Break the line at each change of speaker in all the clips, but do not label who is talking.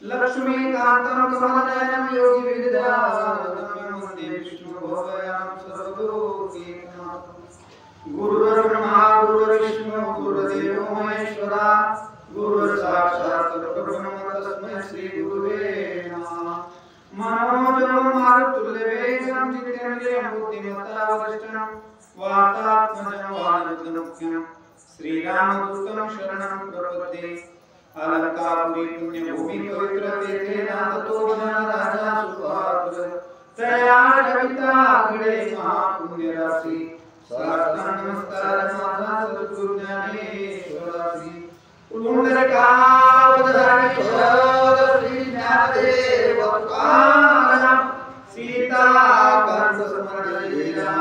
लक्ष्मीकान्तं कमलनयनं योगी विद्यावदनं वन्दे विष्णुभवयां सर्वलोकैकनाथं। गुरुर्ब्रह्मा गुरुर्विष्णु गुरुर्देवो महेश्वरा गुरुर्साक्षात् परब्रह्म तस्मै श्रीगुरुवे नमः। मनोजवं मारुतुल्यवेगं जितेन्द्रियं बुद्धिमतां वरिष्ठं वातात्मजं वानरमुख्यं श्रीरामदूतं शरणं प्रपद्ये। अलंकापुरी पुण्यभूमि पवित्र तीर्थे नाथतो राजा सुभाद्र तया कविता घडे महापुण्य राशी साष्टांग नमस्कार माझा सद्गुरु ज्ञानेश्वरासी। पुंडरकावतारी श्री ज्ञानदेव तुकाराम सीताकांत स्मरण लीला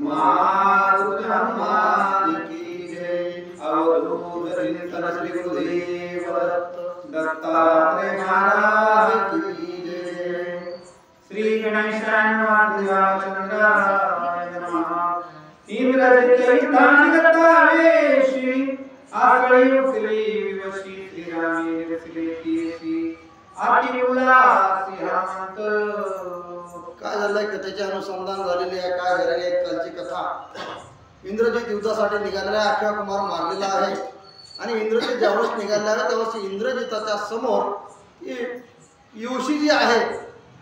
मारुति हनुमान की जय। अवधूत चिंतन श्री गुरुदेव दत्तात्रेय महाराज की जय। श्री गणेशाय नमः चंद्राय नमः। इंद्रजितैतानिगतावेशी आकळी उकली विवशी श्रीरामे रसिलेतीसी आटिउलासी हनुमंत।
काय झालंय कथेचे अनुसंधान झालेले आहे। काय झालेली आहे कालची कथा। इंद्रजित युद्धासाठी निघालेला अक्षय कुमार मारलेला आहे आणि इंद्रजित ज्यावेळेस निघालेला आहे त्यावेळेस इंद्रजिताच्या समोर युवशी जी आहे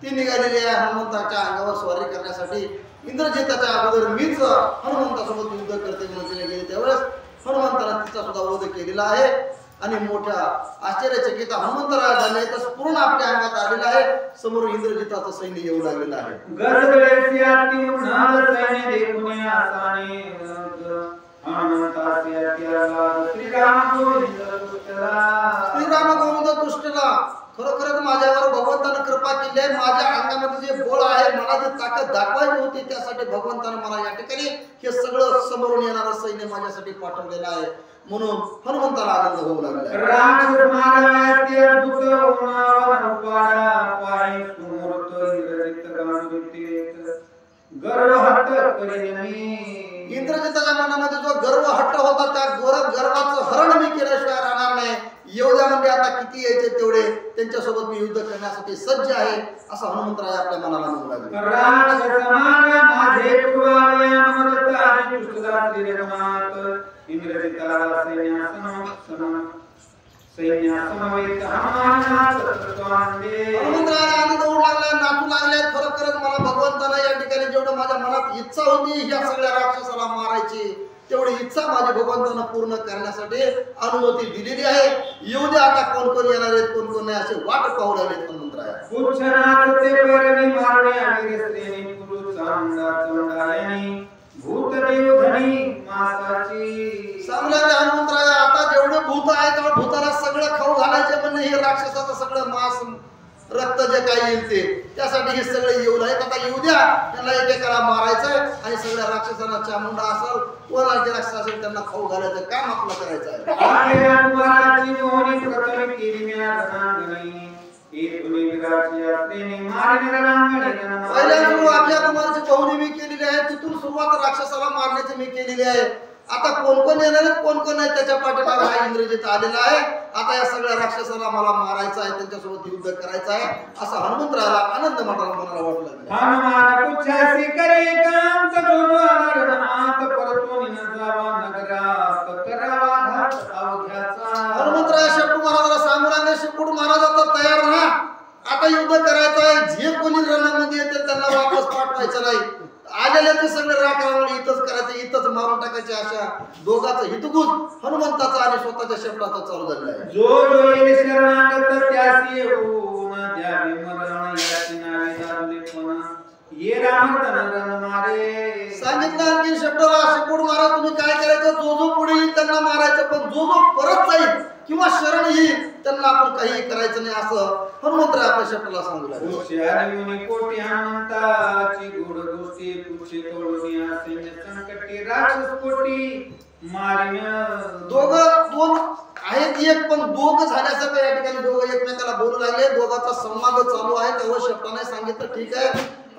ती निघालेली आहे हनुमंताच्या अंगावर स्वारी करण्यासाठी। इंद्रजिताच्या अगोदर मीच हनुमंतासोबत युद्ध करते म्हणून गेले त्यावेळेस हनुमंताला तिचा सुद्धा वध केलेला आहे आणि मोठ्या आश्चर्यचकित हनुमंतराय झाले तर पूर्ण आपल्या अंगात आलेला आहे। समोर इंद्रजिताचं सैन्य येऊ लागलेलं आहे।
गरजलेसियाती उन्हाळ सैन्य देखून आसाने हनुमंतासियातीला श्रीराम
गोविंद तुष्टला। खरोखरच माझ्यावर भगवंताने कृपा केली आहे। माझ्या अंगामध्ये जे बळ आहे मला जी ताकद दाखवायची होती त्यासाठी भगवंताने मला या ठिकाणी हे सगळं समोरून येणारं सैन्य माझ्यासाठी पाठवलेलं आहे म्हणून हनुमंताला आनंद होऊ लागला।
राम मानवाचे दुख उन्हाळा पाय सुमूर्त इंद्रजित गांडुते गर्व हट्ट करेनी।
इंद्रजिताच्या मनामध्ये जो गर्व हट्ट होता त्या गर्वाचं हरण मी केल्याशिवाय राहणार नाही। एवढ्या म्हणजे आता किती यायचे तेवढे त्यांच्यासोबत मी युद्ध करण्यासाठी सज्ज आहे असं हनुमंतराय आपल्या मनाला म्हणू लागले।
इंद्रजिताला सैन्यासमवेत
हनुमंतरायाला आनंद होऊ लागला, नाचू लागले। खरोखरच मला भगवंताला या ठिकाणी जेवढं माझ्या मनात इच्छा होती या सगळ्या राक्षसाला मारायची तेवढी इच्छा माझी भगवंतानं पूर्ण करण्यासाठी अनुमती दिलेली आहे। येऊ दे आता कोण कोण येणार आहेत कोण कोण नाही असे वाट पाहू लागले हनुमंतराय।
पुच्छनाते परणी मारणे आणि रस्तेने पुरुष चांदा चंडायनी भूतदेव धनी मासाची।
सांगले हनुमंतराय आता जेवढे भूत आहेत तेवढे भूताला सगळं खाऊ घालायचे म्हणणे हे राक्षसाचं सगळं मांस रक्त जे काही येईल ते त्यासाठी हे सगळे येऊ लागले। आता येऊ द्या त्यांना एकेकाला मारायचं आणि सगळ्या राक्षसांना चामुंडा असेल कोणाचे राक्षस असेल त्यांना खाऊ घालायचं काम आपलं करायचं आहे।
कुमाराची मोहनी प्रथम केली म्या धनांगणी हे तुले विराची यात्रेने मारणे रणांगणी।
पहिल्या गुरु अक्षय कुमारची बहुनी मी केलेली आहे तिथून सुरुवात राक्षसाला मारण्याची मी केलेली आहे। आता कोण कोण येणार आहेत कोण कोण नाही त्याच्या पाठीमागे हा इंद्रजित आलेला आहे। आता या सगळ्या राक्षसाला मला मारायचं आहे त्यांच्यासोबत युद्ध करायचं आहे असं हनुमंतरायाला आनंद मनाला वाटलं।
हनुमान पुच्छासी करे कांत जोरात परतून न जावा नगरात करावा घात अवघ्याचा।
हनुमंतराय शेपटू महाराजाला सांगू लागले शेपटू महाराज आता तयार राहा आता युद्ध करायचं आहे। जे कोणी रणामध्ये येते त्यांना वापस पाठवायचं नाही। आलेले ते सगळे राखावले इथंच करायचं इथंच मारून टाकायचे अशा दोघांचं हितगुज हनुमंताचा आणि स्वतःच्या शेपटाचा चालू झालेला आहे।
जो जो येईल शरणागत त्यासी येऊन द्यावे मरण याची नावे दारुले पण ये राम रण मारे।
सांगितलं आणखी शेपटू महाराज तुम्ही काय करायचं जो जो पुढे येईल त्यांना मारायचं पण जो जो परत जाईल किंवा शरण येईल त्यांना आपण काही करायचं नाही असं हनुमंतराय आपल्या शेपटाला सांगू लागले।
हुशारी कोटी हनुमंताची गोड गोष्टी पुढचे तोडून सैन्य संकटी राक्षस कोटी मारिन।
दोन आहेत एक पण दोघं झाल्यासारखं या ठिकाणी दोघं एकमेकाला बोलू लागले। दोघांचा संवाद चालू आहे तेव्हा शेपटाने सांगितलं ठीक आहे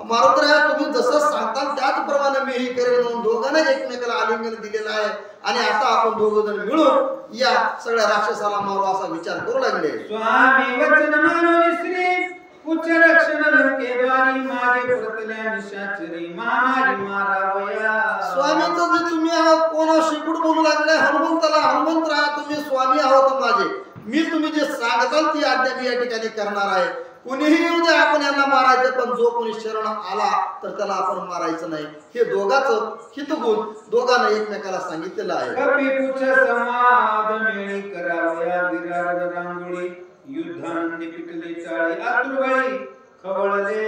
मारुतराया तुम्ही जसं सांगताल त्याचप्रमाणे मी ही करेन म्हणून दोघांना एकमेकाला आलिंगन दिलेलं आहे आणि आता आपण दोघ जण मिळून या सगळ्या राक्षसाला मारू असा विचार करू लागले.
स्वामी वचन मानून श्री उच्च रक्षण लंकेद्वारी मागे परतल्या निशाचरी महामारी मारावया.
स्वामीचं जे तुम्ही आहात कोणा शिकूड बोलू लागले हनुमंताला, हनुमंतराया तुम्ही स्वामी आहोत माझे, मी तुम्ही जे सांगताल ती आज्ञा मी या ठिकाणी करणार आहे. कुणीही येऊ दे आपण यांना मारायचं, पण जो कोणी शरण आला तर त्याला आपण मारायचं नाही. हे दोघांचं हितगुण दोघांना एकमेकाला सांगितलेलं आहे.
कपिपुच्छ संवाद मेळी करावया विराड रांगोळी युद्धानंदी पिकली टाळी आतुरवळी
खवळले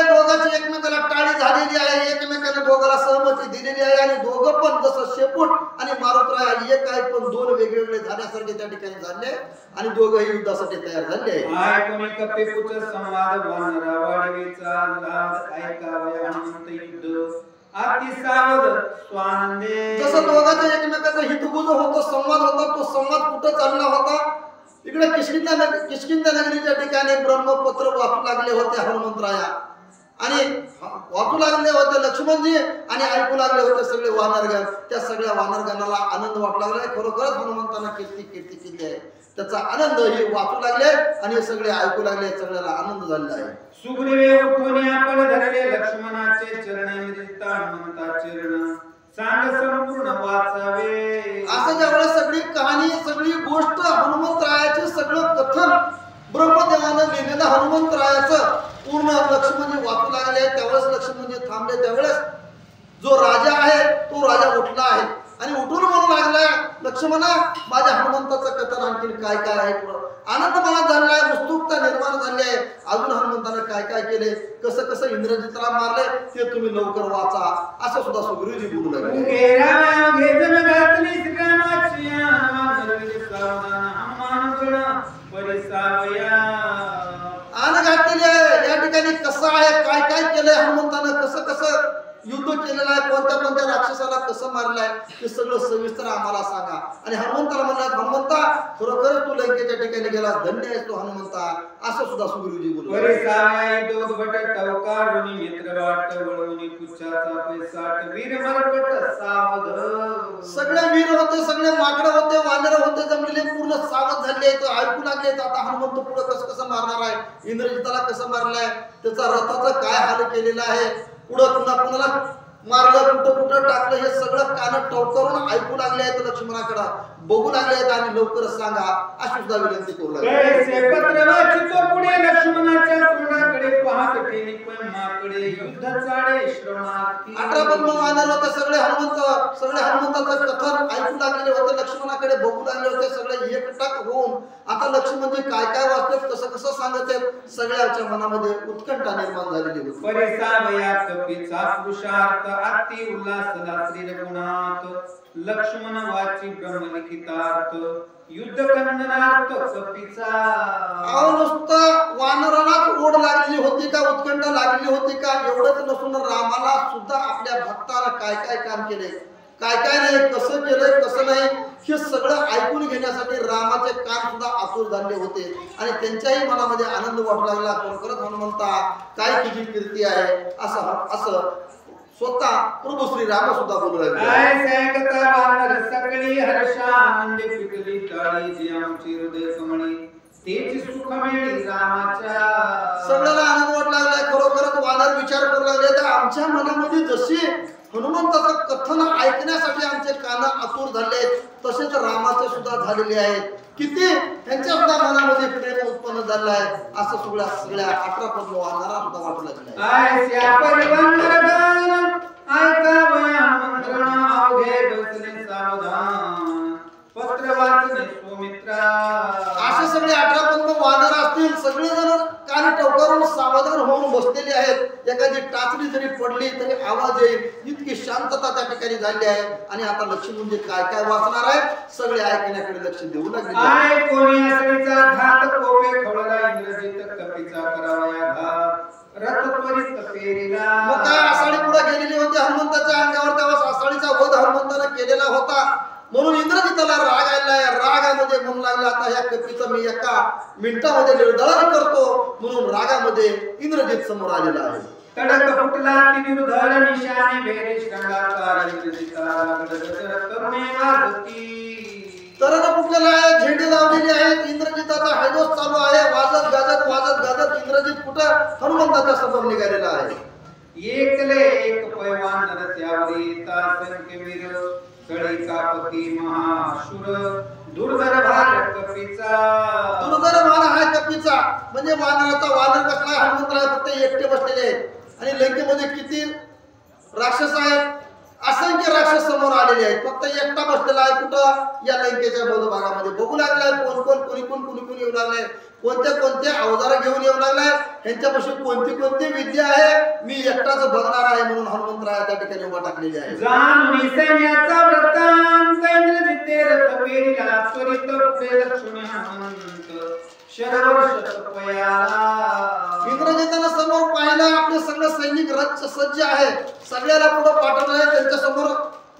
दोघांची एकमेकाला टाळी झालेली आहे, एकमेकाला दोघाला सहमती दिलेली आहे आणि दोघं पण जसं शेपूट आणि मारुतराय एक आहे पण दोन वेगवेगळे झाल्यासारखे त्या ठिकाणी झाले आणि दोघंही युद्धासाठी तयार झाले.
कोणी कपिपुच्छ संवाद वानरा वाढवीचा लाद ऐकावया हनुमंत युद्ध अति सावध स्वानंदे.
जसं दोघांचा एकमेकाचा हितगुज होतो, संवाद होता, तो संवाद कुठं चालला होता? इकडे किष्किंधा नगरीच्या ठिकाणी ब्रह्मपुत्र वाचू लागले होते हनुमंतराया आणि वाचू लागले होते लक्ष्मणजी आणि ऐकू लागले होते सगळे वानरगण. त्या सगळ्या वानरगणाला आनंद वाटू लागला. खरोखरच हनुमंतांना कीर्ती केली आहे, त्याचा आनंद हे वाचू लागले आणि सगळे ऐकू लागले, सगळ्याला आनंद झालेला आहे.
सुग्रीवे उठून आपण धरले लक्ष्मणाचे चरणे मिळता हनुमंता चरण सांग संपूर्ण वाचावे.
असं ज्यावेळेस सगळी कहाणी सगळी गोष्ट हनुमंतरायाचे सगळं कथन ब्रह्मदेवानं लिहिलेलं हनुमंतरायाचं पूर्ण लक्ष्मणजी वाचू लागले. त्यावेळेस लक्ष्मणजी थांबले. त्यावेळेस जो राजा आहे तो राजा उठला आहे आणि उठून म्हणू लागला लक्ष्मणा माझ्या हनुमंताचं कथन आणखी काय काय आहे पुढं. आनंद मनात झालेला आहे, उत्सुकता निर्माण झाली आहे. अजून हनुमंतानं काय काय केले, कसं कसं इंद्रजितला मारले ते तुम्ही लवकर वाचा असं सुद्धा सुग्रीवजी बोलू लागले. आन घातलेली आहे या ठिकाणी कसं आहे, काय काय केलंय हनुमंतानं, कसं कसं युद्ध केलेलं आहे, कोणत्या कोणत्या राक्षसाला कसं मारलंय ते सगळं सविस्तर आम्हाला सांगा. आणि हनुमंताला म्हणतात हनुमंता खरोखर तू लंकेच्या ठिकाणी गेला, धन्य आहेस तू हनुमंता असं सुद्धा सुग्रीवजी बोलले. सगळे वीर होते, सगळे माकडे होते, वानर होते जमलेले पूर्ण सावध झाले, ऐकू लागले आता हनुमंत पुढे कसं कसं मारणार आहे, इंद्रजिताला कसं मारलाय, त्याचा रथाचा काय हाल केलेला आहे, पुढं पुन्हा कुणाला मारलं, कुठं कुठं टाकलं, हे सगळं कान टवकरून ऐकू लागले आहेत. लक्ष्मणाकडे बघू लागले आहेत आणि लवकरच सांगा अशी सुद्धा विनंती करू लागले.
पत्र वाचितो पुढे लक्ष्मणाच्या तोंडाकडे पाहत केली पण माकडे युद्ध चाळे श्रवणार्थी.
18 वानर होते सगळे हनुमंताचं कथन ऐकू लागलेले होते, लक्ष्मणाकडे बघू लागले होते, सगळे एकटाक होऊन आता लक्ष्मणजी काय काय वाचतात कसं कसं सांगत आहेत सगळ्याच्या मनामध्ये उत्कंठा निर्माण झालेली होती.
परिसावया कपीचा पुरुषार्थ अति उल्हासला श्री रघुनाथ लक्ष्मण वाची ब्रह्मलिखितार्थ युद्ध कंदनार्थ कपीचा.
नुसता वानरालाच ओढ लागली होती का, उत्कंठ लागली होती का, एवढंच नसून रामाला सुद्धा आपल्या भक्ताला काय काय काम केले, काय काय नाही, कसं केलंय कसं नाही हे सगळं ऐकून घेण्यासाठी रामाचे कान सुद्धा आतुर झाले होते आणि त्यांच्याही मनामध्ये आनंद वाटू लागला. खरोखरच हनुमंता काय तुझी कीर्ती आहे असं स्वतः प्रभू श्री राम सुद्धा बोलू लागले.
सगळी हर्षा आनंद पिकली टाळी जी आमची हृदय कमळी तेच सुख मिळेल रामाच्या.
सगळ्याला आनंद वाटू लागला. खरोखरच वानर विचार करू लागले तर आमच्या मनामध्ये जशी हनुमंताचं कथन ऐकण्यासाठी आमचे कान आतुर झाले तसेच रामाचे सुद्धा झालेले आहेत. किती त्यांच्या सुद्धा मनामध्ये प्रेम उत्पन्न झालं आहे असं सगळ्या 18 वानरा सुद्धा वाटू लागले.
पत्र वाचणे सुमित्रा.
असे सगळे 18 वानर असतील, सगळे जण कान टवकारून सावधान होऊन बसलेले आहेत. एखादी टाचणी जरी पडली तरी आवाज येईल इतकी शांतता त्या ठिकाणी झाली आहे. आणि आता लक्ष्मण काय काय वाचणार आहे सगळे ऐकण्याकडे लक्ष देऊ लागले.
कोणी असळीचा घात कोपे खवळला इंद्रजित कपीचा करावया घात रथ त्वरित पेरिला.
मग काय आषाढी पुढे गेलेली होती हनुमंताच्या अंगावर, तेव्हा आषाढीचा वध हनुमंताने केलेला होता म्हणून इंद्रजिताला राग आलाय. रागामध्ये म्हणू लागला आता ह्या कपीचं मी एका मिनिटामध्ये निर्धारण करतो म्हणून रागामध्ये इंद्रजित समोर आलेला आहे.
तडक फुटला तिरुधर निशाने बेरे श्रंगाकार इंद्रजिताला गडगड करुणे वाजती.
तरण फुटलेला आहे, झेंडे लावलेले आहेत, इंद्रजिताचा हैदोस चालू आहे. वाजत गाजत इंद्रजित कुठं हनुमंताच्या समोर निघालेला आहे.
एकले एक पैवान नरत्यावरी येता संकेवीर कळी कापती महाशूर दुर्धर भार कपीचा.
दुर्धर भार आहे कपीचा म्हणजे वानराचा. वानर कसला आहे? हनुमंतराय फक्त एकटे बसलेले आहेत आणि लंकेमध्ये किती राक्षस आहेत? असंख्य राक्षस समोर आलेले आहेत. फक्त एकटा बसलेला आहे कुठं? या लंकेच्या भागामध्ये. बघू लागलाय कोण कोणी येऊ लागलाय, कोणते अवजार घेऊन येऊ लागलाय, ह्यांच्यापाशी कोणती विद्या आहे, मी एकटाच बघणार आहे म्हणून हनुमंतराय त्या ठिकाणी उभा टाकलेली आहे.
जाणून सैन्याचा वृत्तांत इंद्रजिते रथ पेरिला त्वरित पुढे लक्ष्मी हनुमंत शरवर्ष तपयाला.
इंद्रजितानं समोर पाहिलं आपले सगळे सैनिक रथ सज्ज आहे, सगळ्याला पुढे पाठवलं आहे. त्यांच्या समोर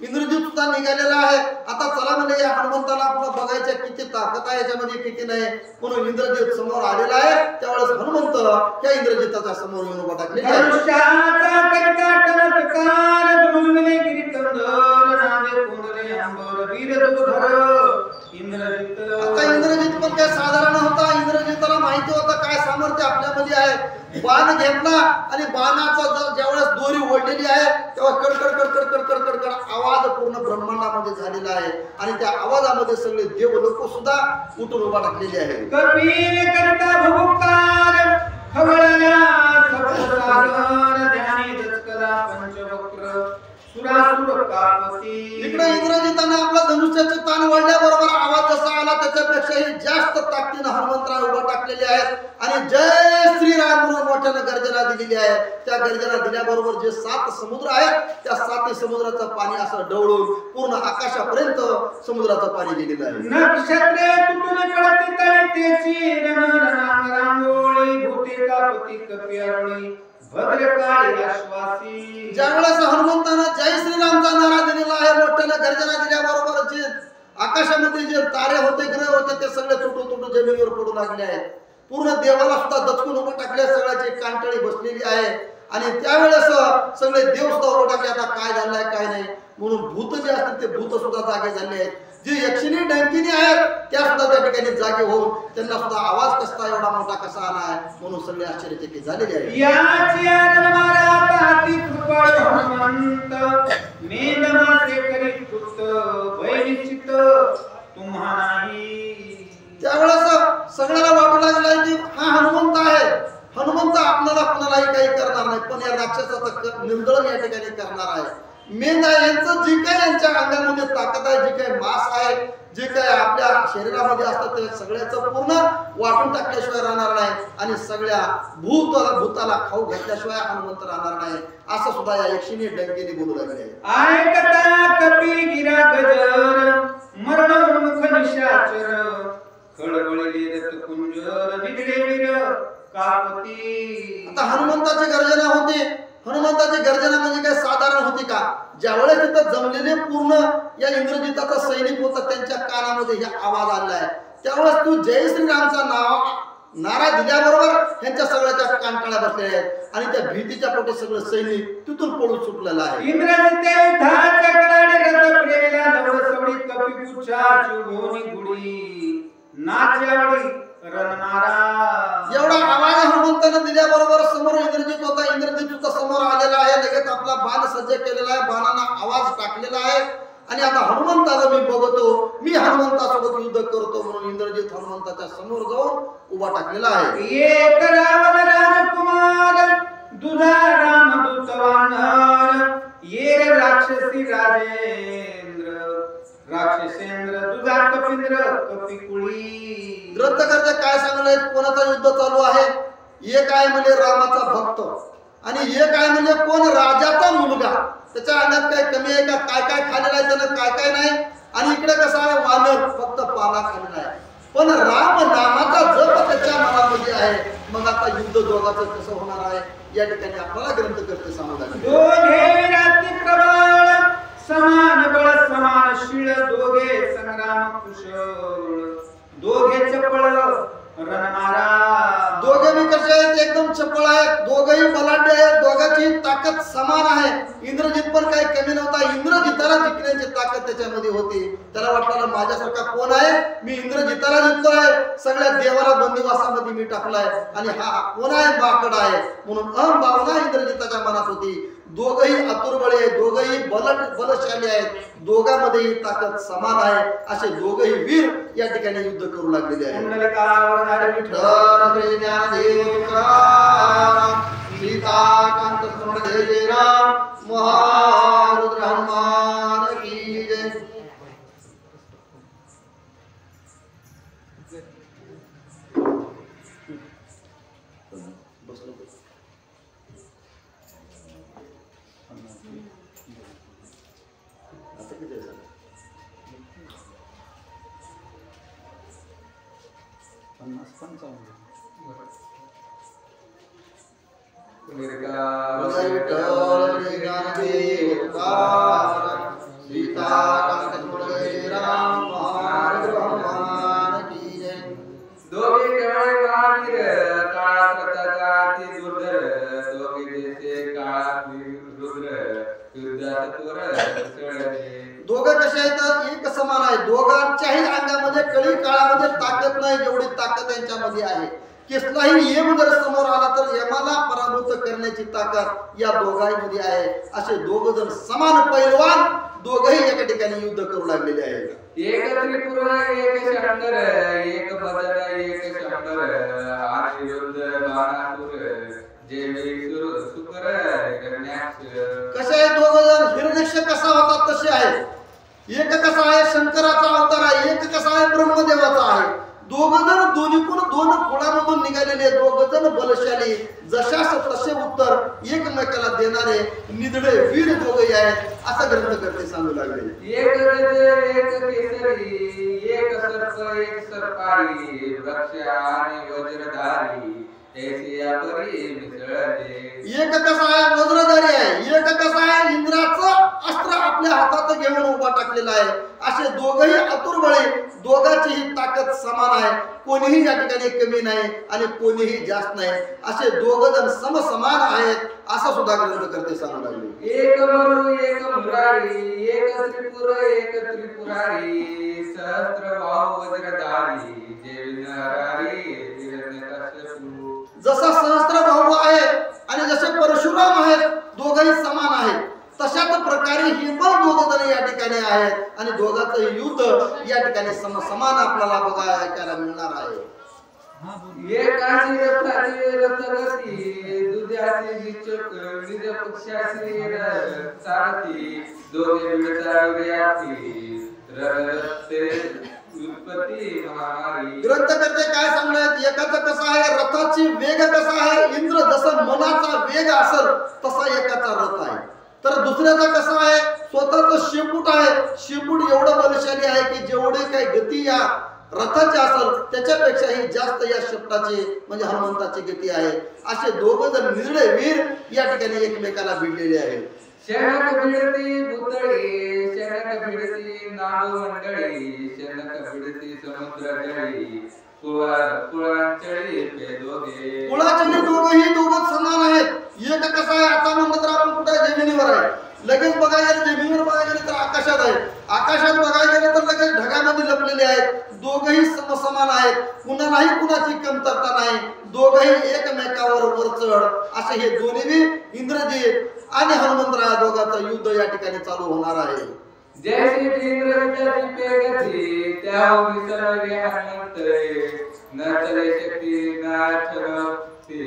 इंद्रजित सुद्धा निघालेला आहे. आता चला म्हणजे या हनुमंताला आपलं बघायचं किती ताकद आहे याच्यामध्ये किती नाही म्हणून इंद्रजित समोर आलेला आहे. त्यावेळेस हनुमंत त्या इंद्रजिताच्या समोर येऊन उभा टाकलेला आहे. आता इंद्रजित पण काय साधारण होता. इंद्रजिताला माहिती होतं काय सामर्थ्य आपल्यामध्ये आहे. बाण घेतला आणि बाणाचा ज्यावेळेस दोरी ओढलेली आहे तेव्हा कडकड आवाज पूर्ण ब्रह्मांडामध्ये झालेला आहे आणि त्या आवाजामध्ये सगळे देव लोक सुद्धा उठून उभा टाकलेले आहेत.
कबीर करता भुक्तार खवळला सप्तसागर ध्यानी दचकला पंचवक्र सुरासुर कापती.
इकडे इंद्रजिताने आपला धनुष्याचे ताण वाढल्याबरोबर आवाज जसा आला त्याच्यापेक्षाही जास्त ताकदीने हनुमंतराय उभा टाकलेले आहेत आणि जय श्रीराम म्हणून मोठ्याने गर्जना दिलेली आहे. त्या गर्जना दिल्याबरोबर जे 7 समुद्र आहेत त्या 7 समुद्राचं पाणी असं डवळून पूर्ण आकाशापर्यंत समुद्राचं पाणी गेलेलं आहे.
नक्षत्रे तुटून पडती तळतेची रांगोळी भूते कापती कपियारळी भद्रकाळी आश्वासी.
ज्यावेळेस हनुमंतानं जय श्रीरामचा नारा दिलेला आहे, मोठ्याने गर्जना दिल्याबरोबर जे आकाशामध्ये जे तारे होते ग्रह होते ते सगळे तुटून जमिनीवर पडू लागले आहेत. पूर्ण देवाला सुद्धा दचकून उभं टाकले. सगळ्याची कांटळी बसलेली आहे आणि त्यावेळेस सगळे देव सुद्धा उभं टाकले. आता काय झालंय काय नाही म्हणून भूत जे असतात ते भूत सुद्धा जागे झाले आहेत. जे यक्षिणी डंकिनी आहेत त्या सुद्धा त्या ठिकाणी जागे होऊन त्यांना सुद्धा आवाज कसला एवढा मोठा कसा आला आहे म्हणून सगळे आश्चर्यचकित झालेले आहेत.
याची आनंदमारा ताती कृपाळ हनुमंत मेदमासे करी कृत वैनिश्चित तुम्हा नाही.
त्यावेळेस सगळ्याला वाटू लागलाय की हा हनुमंत आहे. हनुमंत आपल्याला कोणालाही काही करणार नाही पण या राक्षसाचं निंदळण या ठिकाणी करणार आहे. मेन यांचं जे काही यांच्या अंगामध्ये ताकद आहे, जे काही मांस आहे, जे काही आपल्या शरीरामध्ये असतात ते सगळ्याचं पूर्ण वाटून टाकल्याशिवाय राहणार नाही आणि सगळ्या भूताला खाऊ घातल्याशिवाय हनुमंत राहणार नाही असं सुद्धा या यक्षिणी डंकेने बोलू लागले आहे.
ऐकता कपी गिरा गजर मरणोन्मुख निशाचर खळबळले रथ कुंजर निगडे वीर कापती.
आता हनुमंताची गर्जना होती. हनुमंताची गर्जना म्हणजे काय साधारण होती का? ज्यावेळेस तिथं जमलेले पूर्ण या इंद्रजिताचा सैनिक होता त्यांच्या कानामध्ये हे आवाज आलाय त्यावेळेस तू जय श्रीरामचा नारा दिल्याबरोबर ह्यांच्या सगळ्याच्या कानटाळ्या बसलेल्या आहेत आणि त्या भीतीच्या पोटी सगळं सैनिक तिथून पळून सुटलेलं आहे.
इंद्रजिते उद्धारच्या कडाडे रथ प्रेला दवडसवडी कपिपुच्छा चुभोनी गुडी नाच्यावडी रणमारा.
एवढा आवाज हनुमंताने दिल्याबरोबर समोर इंद्रजित होता. इंद्रजित सुद्धा समोर आलेला आहे. लगेच आपला बाण सज्ज केलेला आहे. बाणाला आवाज टाकलेला आहे आणि आता हनुमंताला मी बघतो, मी हनुमंतासोबत युद्ध करतो म्हणून इंद्रजित हनुमंताच्या समोर जाऊन उभा टाकलेला आहे.
एक रावण राजकुमार दुधा रामदूत वानर ये राक्षसी राजेंद्र राक्षसेंद्र दुधा कपिंद्र कपिकुळी.
ग्रंथकर्ते काय सांगले कोणाचं युद्ध चालू आहे? एक आहे म्हणजे रामाचा भक्त आणि एक आहे म्हणजे कोण राजाचा मुलगा. त्याच्या अंगात काय कमी आहे का? काय काय खाल्लेलं आहे त्यानं काय काय नाही. आणि इकडे कसं आहे वानर फक्त पाला खाल्लेला आहे पण राम नामाचा जप त्याच्या मनामध्ये आहे. मग आता युद्ध दोघांचं कसं होणार आहे या ठिकाणी आपल्याला ग्रंथकर्ते सांगतात.
दोघे रात्री प्रबळ समान बळ समान शीळ दोघे संग्राम कुशळ दोघे चपळ रणमारा.
दोघे मी कसे आहेत एकदम चपळ आहेत, दोघेही बलाढ्य आहेत, दोघांची ताकद समान आहे. इंद्रजित पण काही कमी नव्हता, इंद्रजिताला जिंकण्याची ताकद त्याच्यामध्ये होती. त्याला वाटलं माझ्यासारखा कोण आहे, मी इंद्रजिताला जिंकतोय, सगळ्या देवाला बंदिवासामध्ये मी टाकलाय आणि हा कोण आहे, बाकड आहे. म्हणून भावना इंद्रजिताच्या मनात होती. दोघही अतुर्बळी आहेत, दोघही बलशाली आहेत, दोघांमध्येही ताकद समान आहे. असे दोघही वीर या ठिकाणी युद्ध करू लागलेले आहेत. सीताकांत जय राम महारुद्र हनुमान की जय. दोघं कसे आहेत, एक समान आहे. दोघांच्याही अंगामध्ये कळी काळामध्ये ताकद नाही जेवढी ताकद यांच्यामध्ये आहे. कसलाही यम जर समोर आला तर यमाला पराभूत करण्याची ताकद या दोघांमध्ये आहे. असे दोघ जण समान पैलवान दोघही एका ठिकाणी युद्ध करू लागलेले आहेत.
एक त्रिपुर एक शंकर एक बदर एक शंकर आदिरुद्र बाणासुर
कसे आहे दोघ जण, हिरण्यक्ष कसा होता तसे आहे. एक कसा आहे शंकराचा अवतार आहे, एक कसा आहे ब्रह्मदेवाचा आहे. दोघ जण दोन्हीकडून दोन कुळामधून निघालेले, दोघ जण बलशाली, जशास तसे उत्तर एकमेकाला देणारे निधडे वीर दोघे आहेत असं ग्रंथकर्ते सांगू लागले.
एक गज एक केसरी एक सर्प एक सर्पारी वृक्ष आणि वज्रधारी
एक कसा आहे वज्रधारी आहे, एक कसा आहे इंद्राचं अस्त्र आपल्या हातात घेऊन उभा टाकलेला आहे. असे दोघही अतुर्बळे, दोघांचीही ताकद समान आहे. कोणीही या ठिकाणी कमी नाही आणि कोणीही जास्त नाही. असे दोघ जण समसमान आहेत असं सुद्धा ग्रंथकर्ते सांगू लागले.
एक मरु एक मुरारी एक त्रिपुर एक त्रिपुरारी सहस्त्रबाहु वज्रधारी
जसा सहस्त्र भाऊ आहे आणि जसे परशुराम आहेत, दोघही समान आहेत, तशाच प्रकारे हे पण दोघ जण या ठिकाणी आहेत आणि दोघांचं युद्ध या ठिकाणी समान आपल्याला बघायला ऐकायला मिळणार आहे.
एकाची रथाची रथगती दुधाची विचक निज पक्षाची सारथी दोघे मिळताव्याची रथते उत्पत्ती महारी.
ग्रंथकर्ते काय सांगतात, एकाचं कसं आहे रथाची वेग कसा आहे, इंद्र जसा मनाचा वेग असेल तसा एकाचा रथ आहे. तर दुसऱ्याचा कसा आहे, स्वतःच शेपूट आहे, शेपूट एवढं बलशाली आहे की जेवढे काही गती या रथाची असेल त्याच्यापेक्षाही जास्त या शेपटाची म्हणजे हनुमंताची गती आहे. असे दोघ जण निजडे वीर या ठिकाणी एकमेकाला भिडलेले आहेत.
शनक भिडती भुतळी शनक भिडती नाग मंडळी शनक भिडती समुद्र जळी कुळाचळी पे दोघे.
कुळाचळी दोघही दोघं समान आहेत. एक कसा आहे, आता म्हणलं तर आपण कुठे जमिनीवर आहे, लगेच बघायला गेलं जमिनीवर बघायला गेलं तर आकाशात आहे, आकाशात बघायला गेलं तर लगेच ढगामध्ये लपलेले आहेत. दोघही समसमान आहेत, कुणालाही कुणाची कमतरता नाही, दोघही एकमेकावर वरचढ असे हे दोन्ही इंद्रजित आणि हनुमंतराय दोघांचं युद्ध या ठिकाणी चालू होणार आहे.
जैसे इंद्रजिताची पेगती त्या विसरले हनुमंतरे न चले शक्ती न छगती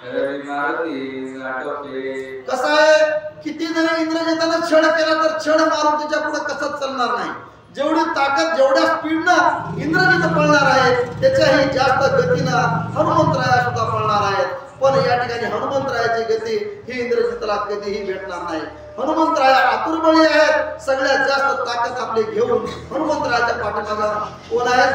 रवी मारुती नाटोपे.
कसं आहे, किती जरी इंद्रजितानं छळ केला तर छळ मारुतीच्या पुढे कसंच चालणार नाही. जेवढी ताकद जेवढ्या स्पीडनं इंद्रजित पळणार आहे त्याच्याही जास्त गतीनं हनुमंतराय सुद्धा पळणार आहेत. पण या ठिकाणी हनुमंतरायाची गती ही इंद्रजितला कधीही भेटणार नाही. हनुमंतराय आतुरबळी आहेत, सगळ्यात जास्त ताकद आपली घेऊन हनुमंतरायाच्या पाठीमागं कोण आहेत,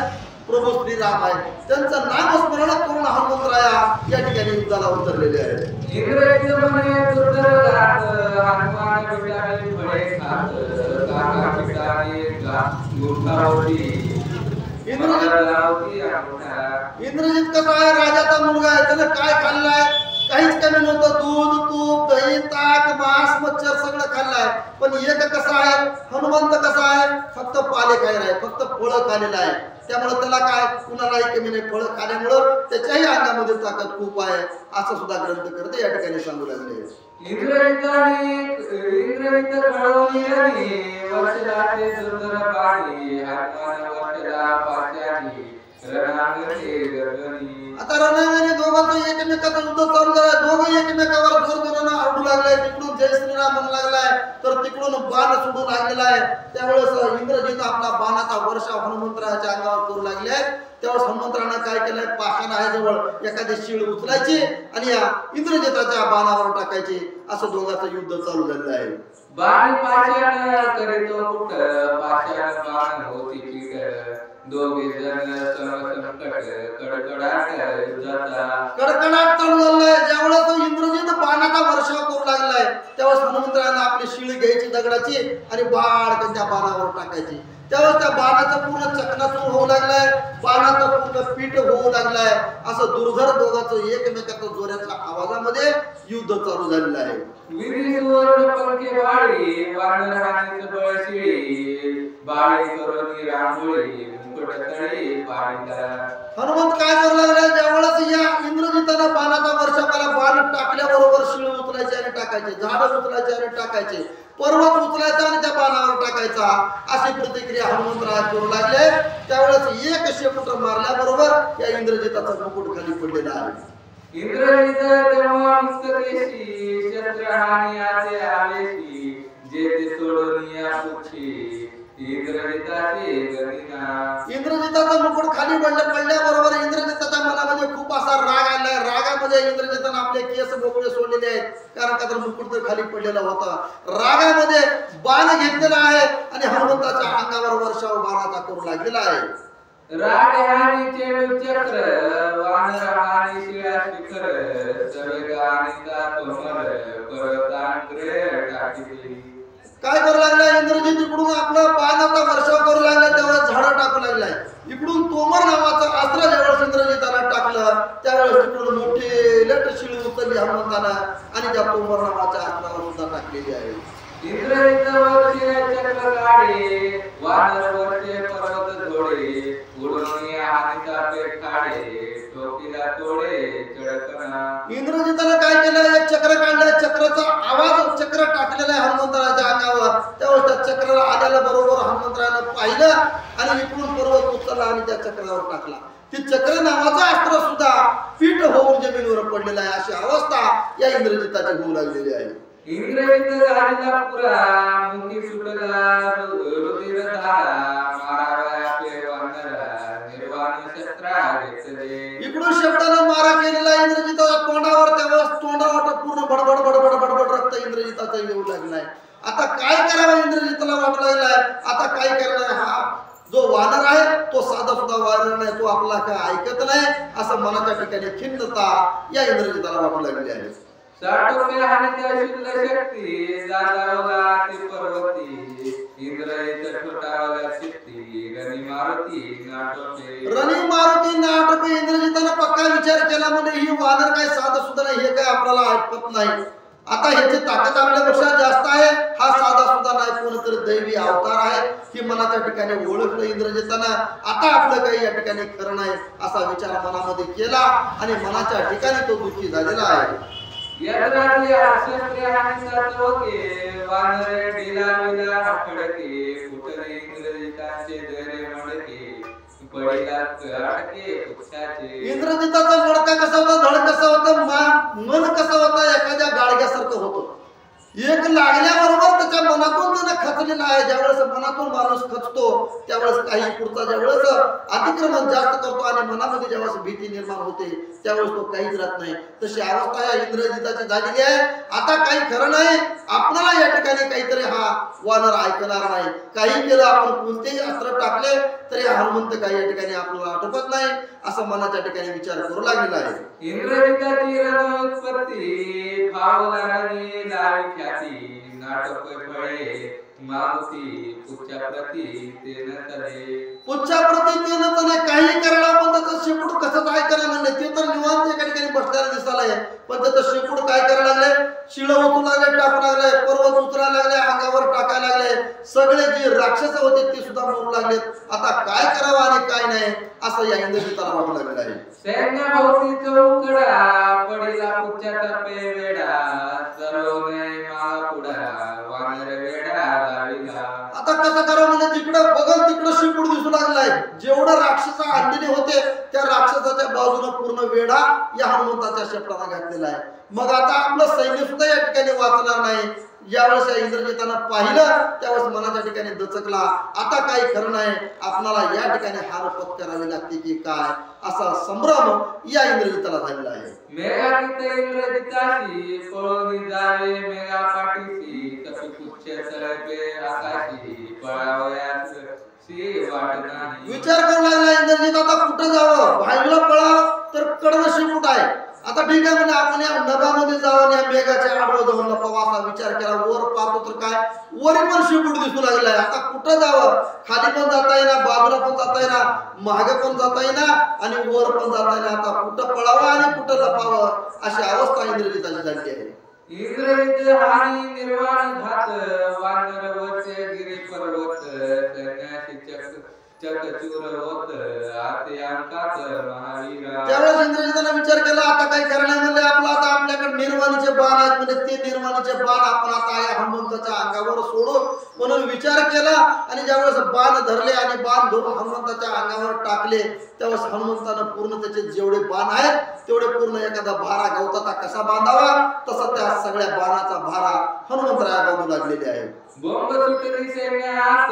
प्रभू श्रीराम आहेत. त्यांचं नामस्मरण करून हनुमंतराया या ठिकाणी युद्धाला उतरलेले आहेत.
इंद्रजित म्हणे दुर्धर घात हनुमान बिटाळी फळे खात काका बिटाळी गुंडावली
इंद्रजित कसा आहे? राजाचा मुलगा आहे. त्याने काय खाल्लाय? काहीच कमी नव्हतं. दूध, तूप, दही, ताक, मांस, मच्छर सगळं खाल्लाय. पण एक कसा आहे? हनुमंत कसा आहे? फक्त पाले खायला आहे, फक्त फळं खाल्लेलं आहे. त्यामुळे त्याला काय कुणालाही कमी नाही. फळं खाल्यामुळं त्याच्याही अंगामध्ये ताकद खूप आहे, असं सुद्धा ग्रंथकर्ते या ठिकाणी सांगू लागले. आता रणांगणी दोघांचं एकमेकाचं युद्ध चालू झालं. दोघं एकमेकावर जोरजोरानं आरडू लागलाय. तिकडून जय श्रीराम म्हणू लागलाय, तर तिकडून बाण सोडू लागलेला आहे. त्यावेळेस इंद्रजित आपला बाणाचा वर्षाव हनुमंतराच्या अंगावर करू लागले. त्यावेळेस हनुमंतरानं काय केलंय? पाषाण आहे जवळ, एखादी शीळ उचलायची आणि या इंद्रजिताच्या बाणावर टाकायची. असं दोघांचं युद्ध चालू झालेलं आहे.
बाण पाषाण करीतो कुठ, पाषाण बाण होती पीड, दोघे जण समसंकट कडकडाट
कडकडाट चालू झालाय. ज्यावेळेस इंद्रजित बाणाचा वर्षाव करू लागलाय, त्यावेळेस हनुमंतरानं आपली शीळ घ्यायची दगडाची आणि बाण त्या बाणावर टाकायची. त्यावेळेस त्या बाणाचं पूर्ण चकनाचूर होऊ लागलाय, बाणाचं पूर्ण पीठ होऊ लागलाय. असं दुर्धर दोघांचं एकमेकाच्या जोराच्या आवाजामध्ये युद्ध चालू झालेलं आहे. हनुमंत काय करू लागले? ज्यावेळेस या इंद्रजितानं बाणाचा वर्षाव केला, बाण टाकल्याबरोबर शीळ उचलायचे आणि टाकायचे, झाड उचलायचे आणि टाकायचे, पर्वत उचलायचा आणि त्या बाणावर टाकायचा. अशी प्रतिक्रिया हनुमंतराय करू लागले. त्यावेळेस एक शेपूट मारल्याबरोबर या इंद्रजिताचा मुकुट खाली पडलेला आहे.
इंद्रजित तेव्हा मुक्तकेशी शस्त्रहानी आलेशी, जेते सोडून या पुढची
इंद्रजिताचा मुकुट खाली पडल्याबरोबर इंद्रजिताच्या मनामध्ये खूप असा राग आलाय. रागामध्ये इंद्रजिताने आपले केस मोकळे सोडलेले आहेत, कारण का तर मुकुट तर खाली पडलेला होता. रागामध्ये बाण घेतलेला आहे आणि हनुमंताच्या अंगावर वर्षाव बाणाचा करू लागलेला आहे.
राग हानी चेडू चक्र, वानर हानी शिळा शिखर, सवेग हानीचा तोमर, परतांग्रे टाकीली.
काय करू लागलाय? इंद्रजित इकडून आपलं बाणाचा वर्षाव करू लागलाय. त्यावेळेस झाडं टाकू लागलाय. इकडून तोमर नावाचं अस्त्र ज्यावेळेस इंद्रजिताला टाकलं, त्यावेळेस तिकडून मोठी लट शिळ उचलली हनुमंतानं आणि त्या तोमर नावाच्या अस्त्रावर सुद्धा टाकलेली आहे.
इंद्रजित वरचे चक्र काढे, वानर वरचे पर्वत जोडे, उडून हानीचा पेट काढे, टोकीला तोडे चढकणा.
इंद्रजितानं काय केलं? एक चक्र काढलंय. चक्राचा आवाज चक्र टाकलेला आहे हनुमंतराच्या अंगावर. त्यावेळेस त्या चक्राला आल्याला बरोबर हनुमंतरानं पाहिलं आणि इकडून पर्वत उचलला आणि त्या चक्रावर टाकला. ती चक्र नावाचं अस्त्र सुद्धा पीठ होऊन जमिनीवर पडलेलं आहे. अशी अवस्था या इंद्रजिताची होऊ लागलेली आहे.
इंद्रजित झालेला पुरा, मुखी सुटला रुधिर धारा, माराव्या आपले वानर निर्वाण शस्त्रा घेतले.
इकडून शब्दानं मारा केलेला इंद्रजिताच्या तोंडावर. त्यावेळेस तोंडावर पूर्ण बडबड बडबड बडबड रक्त इंद्रजिताचा येऊ लागलाय. आता काय करावं इंद्रजिताला वाटू लागलाय. आता काय करणार? हा जो वानर आहे तो साधा सुद्धा वानर नाही, तो आपला काय ऐकत नाही, असं मनाच्या ठिकाणी खिन्नता या इंद्रजिताला वाटू लागली आहे.
साठोपे हानीच्या शुद्ध शक्ती, जागावला ते पर्वती, इंद्रजित छोटावला चित्ती, रणी मारुती नाटोपे.
रणी मारुती नाटोपे. इंद्रजितानं पक्का विचार केला म्हणजे ही वानर काय साधा सुद्धा नाही, हे काय आपल्याला ऐकत नाही. आता ह्याची ताकद आपल्यापेक्षा जास्त आहे. हा साधा सुद्धा नाही, कोणतरी दैवी अवतार आहे ही मनाच्या ठिकाणी ओळखलं इंद्रजितानं. आता आपलं काही या ठिकाणी खरं नाही असा विचार मनामध्ये केला आणि मनाच्या ठिकाणी तो दुःखी झालेला आहे.
यत्राती आशस्त्रे हानीचा तोके, वानरे ढिला विला खडके, कुठले इंद्रजिताचे धैर्य मडके, पडिला अडके पुच्छाचे.
इंद्रजिताचा मडका कसा होता? धड कसा होता? मन कसं होतं? एखाद्या गाडग्यासारखं होतं. एक लागल्याबरोबर त्याच्या मनातून त्यानं खचलेला आहे. ज्यावेळेस मनातून माणूस खचतो त्यावेळेस काही पुढचा ज्यावेळेस अतिक्रमण जास्त करतो आणि मनामध्ये ज्यावेळेस भीती निर्माण होते त्यावेळेस तो काहीच राहत नाही. तशी अवस्था या इंद्रजिताची झालेली आहे. आता काही खरं नाही, आपल्याला या ठिकाणी काहीतरी हा वानर ऐकणार नाही. काही केलं, आपण कोणतेही अस्त्र टाकले तरी हनुमंत काही या ठिकाणी आपल्याला आटोपत नाही असं मनाच्या ठिकाणी विचार करू लागलेला आहे.
इंद्रजिताची रणोत्पत्ती, भावलाराने लावी ख्याती, नाटक फळे मारुती पुढच्या प्रती ते न तले
पुढच्या प्रती ते न तले काही करायला पण त्याचं शेपूट कसं काय करायला म्हणले ते तर निवांत एका ठिकाणी बसल्याला दिसायला आहे पण त्याचं शेपूट काय करायला लागले शिळ उचलू लागले टाकू लागले पर्वत उचलायला लागले अंगावर टाकायला लागले सगळे जे राक्षस होते ते सुद्धा मरू लागले आता काय करावं आणि काय नाही असं या इंद्रजिताला वाटू लागलं आहे
सैन्याभोवती चौकडा पडीला पुढच्या तर्फे वेडा सर्वने महापुढा वानर वेडा लाविला
आता कसं करावं म्हणजे तिकडं बघल तिकडं शेपूट दिसू लागलाय जेवढं राक्षस आणलेले होते त्या राक्षसाच्या बाजूला पूर्ण वेढा या हनुमंताच्या शेपटाला घातलेला आहे मग आता आपलं सैन्य सुद्धा या ठिकाणी वाचणार नाही ज्यावेळेस या इंद्रजितानं पाहिलं त्यावेळेस मनाच्या ठिकाणी दचकला आता काही खरं नाही आपल्याला या ठिकाणी हार पत्करावी लागते की काय असा संभ्रम या इंद्रजिताला झालेला आहे
मेघातीत इंद्रजिताशी पळून जावे मेघा पाठीशी कपी पुच्छ चढवे आकाशी पळावयास सी वाट नाही
विचार करू लागला इंद्रजित आता कुठं जावं बाजूला पळाव तर कडवं शेपूट आहे आता ठीक आहे म्हणजे आपण या नभामध्ये जावं या मेघाच्या आडवं जाऊन लपावा असा विचार केला वर पाहतो तर काय वरी पण शेपूट दिसू लागलाय आता कुठं जावं खाली पण जाता येईना बाजूला पण जाता येईना मागे पण जाता येईना आणि वर पण जाता येईना आता कुठं पळावं आणि कुठं लपावं अशी अवस्था इंद्रजिताची झाली आहे
इंद्रजित हानी निर्वाण घात वानर वचे गिरी पर्वत सैन्याशी चकचूर होत आते अंकात महावीरा
त्यावेळेस इंद्रजिताने विचार केला आता काही करणार म्हणजे आपला आता आपल्याकडे निर्वाणीचे बाण आहेत म्हणजे ते निर्वाणीचे बाण आपण आता या हनुमंताच्या अंगावर सोडू म्हणून विचार केला आणि ज्यावेळेस बाण धरले आणि बाण धरून हनुमंताच्या अंगावर टाकले त्यावेळेस हनुमंतानं पूर्ण त्याचे जेवढे बाण आहेत तेवढे पूर्ण एखादा भारा गवताचा कसा बांधावा तसा त्या सगळ्या बाणाचा भारा हनुमंतराया बांधू लागलेले आहे
बोंब सुटली सैन्यात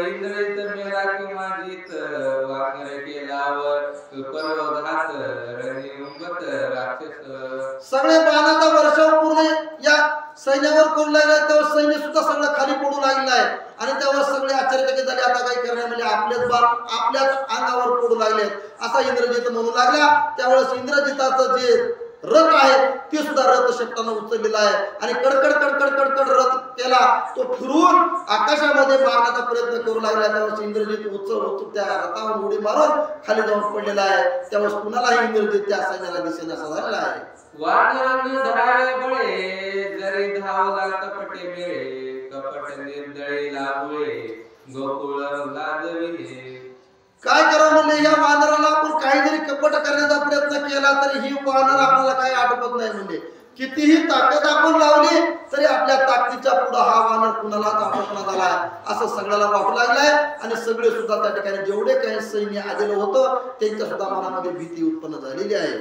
इंद्रजित मेला किंवा जीत वानर केलावर पर्वघात रणी राक्षस
सगळे बाणाचा वर्षाव पूर्ण या सैन्यावर करू लागला तेव्हा सैन्य सुद्धा सगळं खाली पडू लागलेलं आहे आणि तेव्हा सगळे आश्चर्यचकित झाले आता काही करणार म्हणजे आपलेच बाण आपल्याच अंगावर पडू लागले असा इंद्रजित म्हणू लागला त्यावेळेस इंद्रजिताचं जे रथ आहे ते सुद्धा रथ शेपटानं उचललेला आहे आणि कडकड कडकड कडकड रथ केला तो फिरून आकाशामध्ये मारण्याचा प्रयत्न करू लागला त्यावेळेस इंद्रजित उचल त्या रथावर उडी मारून खाली जाऊन पडलेला आहे त्यावेळेस कुणालाही इंद्रजित त्या सैन्याला दिसेल असा झालेला आहे
वानर धरावे बळे जरी धावला कपटे मेळे कपट निर्दळी लाभुळे गोकुळ लाजविले
काय करावं म्हणले या वानराला आपण काही जरी कपट करण्याचा प्रयत्न केला तरी ही वानर आपल्याला काही आठवत नाही म्हणजे कितीही ताकद आपण लावली तरी आपल्या ताकदीच्या पुढे हा वानर कुणालाच आटोपण्यात आला असं सगळ्याला वाटू लागलाय आणि सगळे सुद्धा त्या ठिकाणी जेवढे काही सैन्य आलेलं होतं त्यांच्या सुद्धा मनामध्ये भीती उत्पन्न झालेली आहे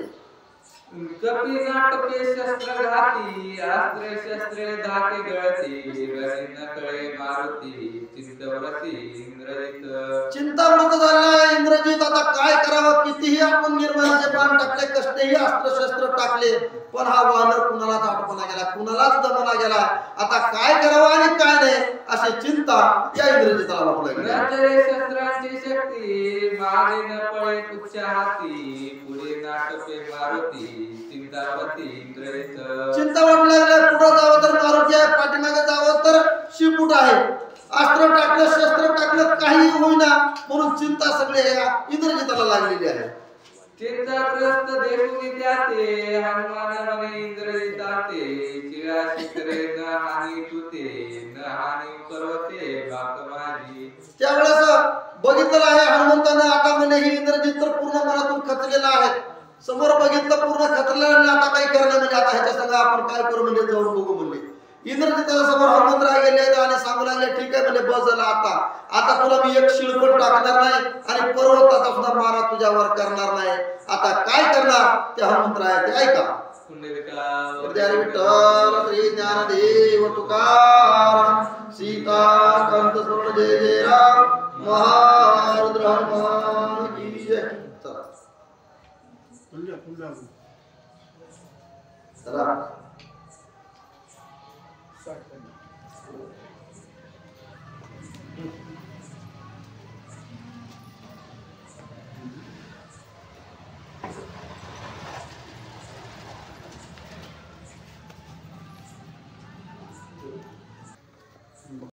कपी नाटके शस्त्र घाती अस्त्रे शस्त्रे धाके गळती रणी नकळे मारुती चिंतव्रती इंद्रजित
चिंताव्रत झाला इंद्रजित आता काय करावं कितीही आपण निर्वाणीचे बाण टाकले कसलेही अस्त्र शस्त्र टाकले पण हा वानर कुणालाच आटोपला गेला कुणालाच दमला गेला आता काय करावं आणि काय नाही अशी चिंता या इंद्रजिताला वाटू लागली
शस्त्रांची शक्ती मागे न पळे तुझ्या हाती पुढे नाटके मारुती चिंतावती इंद्रजित
चिंता वाटू लागल्या पुढे जावं तर मारुती आहे पाठीमागे जावं तर शिपूट आहे अस्त्र टाकलं शस्त्र टाकलं काही होईना म्हणून चिंता सगळे इंद्रजिताला लागलेली आहे
चिंताग्रस्त देखून त्याते हनुमान म्हणे इंद्रजिताते चिरा शिखरे न हानी तुते न हानी करवते बाक माझी
त्यावेळेस बघितलं आहे हनुमंतानं आता म्हणे ही इंद्रजित तर पूर्ण मनातून खचलेला आहे समोर बघितलं पूर्ण खचलेलं आता काही करणार म्हणजे आता ह्याच्या संग आपण काय करू म्हणजे जाऊन बघू म्हणले इंद्रजिताच्या समोर हनुमंतराय गेले आणि सांगू लागले ठीक आहे म्हणजे बस झाला आता तुला मी एक शिळ पण टाकणार नाही आणि पर्वताचा सुद्धा मारा तुझ्यावर करणार नाही आता काय करणार ते हनुमंतराय ते ऐका विठ्ठल श्री ज्ञानदेव तुकाराम सीता कंत सोड जय जय राम महारुद्र हनुमान की जय चला